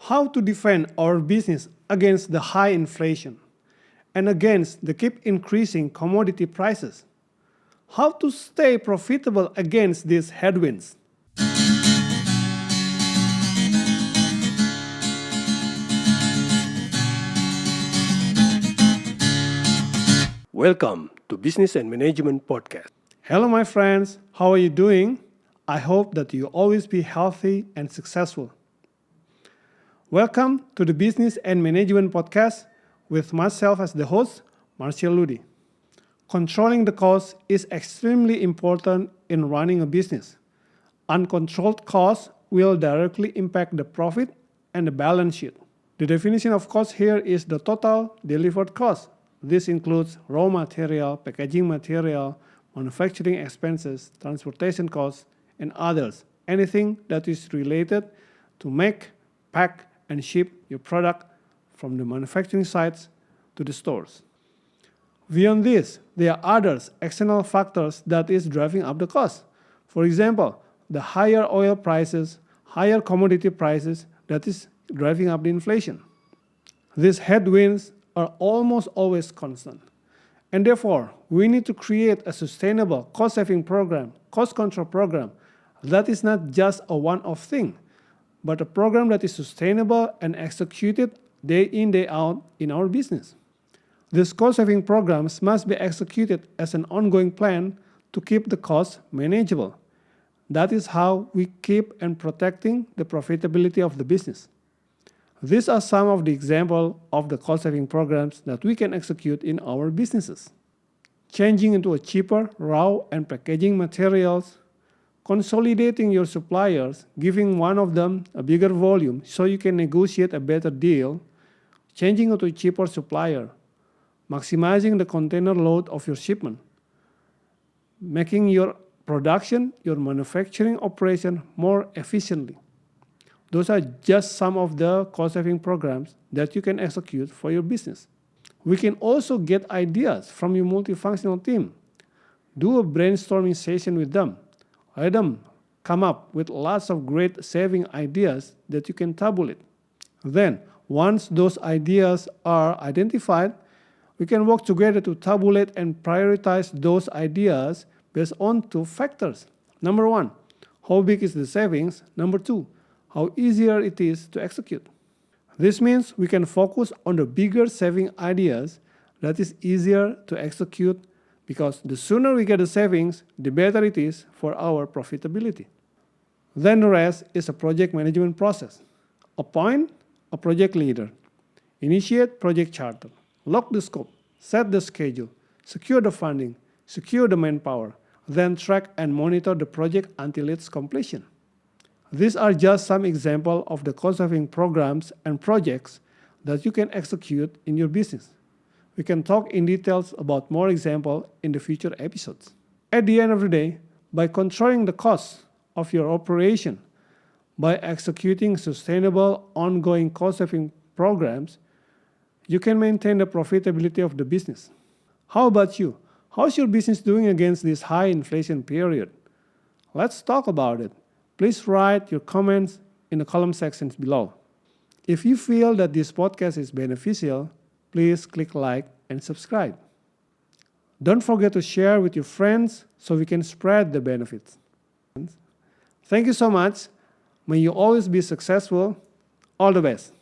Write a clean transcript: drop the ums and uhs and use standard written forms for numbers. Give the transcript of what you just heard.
How to defend our business against the high inflation and against the keep increasing commodity prices. How to stay profitable against these headwinds. Welcome to Business and Management Podcast. Hello my friends, how are you doing? I hope that you always be healthy and successful. Welcome to the Business and Management Podcast with myself as the host, Marcel Ludi. Controlling the cost is extremely important in running a business. Uncontrolled costs will directly impact the profit and the balance sheet. The definition of cost here is the total delivered cost. This includes raw material, packaging material, manufacturing expenses, transportation costs, and others. Anything that is related to make, pack, and ship your product from the manufacturing sites to the stores. Beyond this, there are other external factors that is driving up the cost. For example, the higher oil prices, higher commodity prices that is driving up the inflation. These headwinds are almost always constant. And therefore, we need to create a sustainable cost-saving program, cost control program that is not just a one-off thing, but a program that is sustainable and executed day in, day out in our business. These cost-saving programs must be executed as an ongoing plan to keep the costs manageable. That is how we keep and protecting the profitability of the business. These are some of the examples of the cost-saving programs that we can execute in our businesses. Changing into a cheaper raw and packaging materials, consolidating your suppliers, giving one of them a bigger volume so you can negotiate a better deal, changing to a cheaper supplier, maximizing the container load of your shipment, making your production, your manufacturing operation more efficiently. Those are just some of the cost-saving programs that you can execute for your business. We can also get ideas from your multifunctional team. Do a brainstorming session with them. Let them come up with lots of great saving ideas that you can tabulate. Then, once those ideas are identified, we can work together to tabulate and prioritize those ideas based on two factors. Number one, how big is the savings? Number two, how easier it is to execute. This means we can focus on the bigger saving ideas that is easier to execute because the sooner we get the savings, the better it is for our profitability. Then the rest is a project management process. Appoint a project leader. Initiate project charter. Lock the scope. Set the schedule. Secure the funding. Secure the manpower. Then track and monitor the project until its completion. These are just some examples of the cost-saving programs and projects that you can execute in your business. We can talk in details about more examples in the future episodes. At the end of the day, by controlling the costs of your operation, by executing sustainable, ongoing cost-saving programs, you can maintain the profitability of the business. How about you? How's your business doing against this high inflation period? Let's talk about it. Please write your comments in the column sections below. If you feel that this podcast is beneficial, please click like and subscribe. Don't forget to share with your friends so we can spread the benefits. Thank you so much. May you always be successful. All the best.